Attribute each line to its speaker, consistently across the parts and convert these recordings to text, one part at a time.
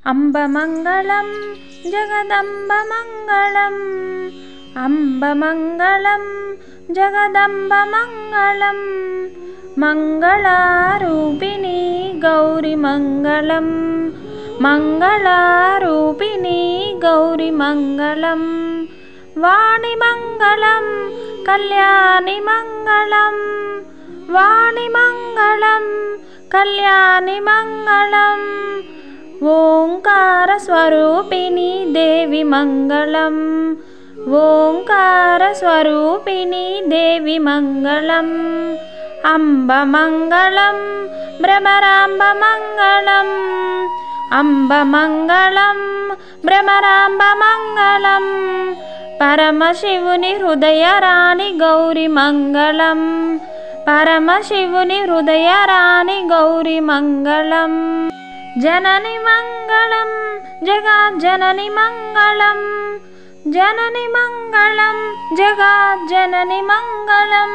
Speaker 1: అంబమంగళం జగదంబమంగళం అంబమంగళం జగదంబమంగళం మంగళారూపిణి గౌరిమంగళం మంగళారూపిణి గౌరిమంగళం వాణిమంగళం కళ్యాణిమంగళం వాణిమంగళం కళ్యాణిమంగళం ఓంకార స్వరూపిణి దేవి మంగళం ఓంకార స్వరూపిణి దేవి మంగళం అంబమంగళం భ్రమరాంబమంగళం అంబమంగళం భ్రమరాంబమంగళం పరమశివుని హృదయరాణి గౌరిమంగళం పరమశివుని హృదయరాణి గౌరిమంగళం జనని మంగళం జగజ్జనని మంగళం జనని మంగళం జగజ్జనని మంగళం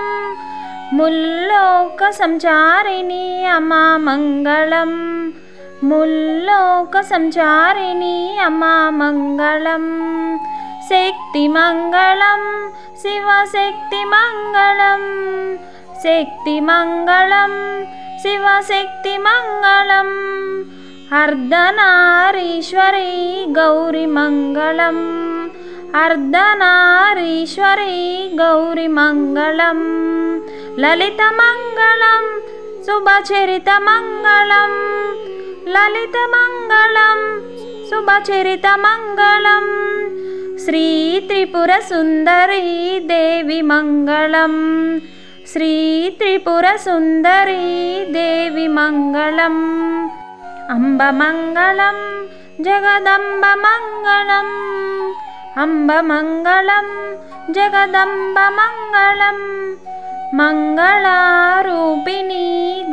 Speaker 1: ముల్లోక సంచారిణి అమా మంగళం ముల్లోక సంచారిణి అమా మంగళం శక్తి మంగళం శివశక్తి మంగళం శక్తి మంగళం శివశక్తి మంగళం అర్ధనారీశ్వరి గౌరిమంగళం అర్ధనారీశ్వరి గౌరిమంగళం లలితమంగళం శుభచరితమంగళం లలితమంగళం శుభచరితమంగళం శ్రీ త్రిపుర సుందరీ దేవి మంగళం శ్రీ త్రిపుర సుందరీ దేవి మంగళం అంబమంగళం జగదంబమంగళం అంబమంగళం జగదంబమంగళం మంగళారూపిణి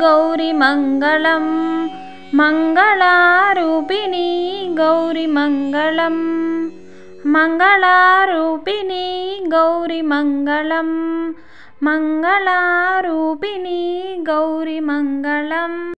Speaker 1: గౌరిమంగళం మంగళారూపిణి గౌరిమంగళం మంగళారూపిణి గౌరిమంగళం మంగళారూపిణి గౌరిమంగళం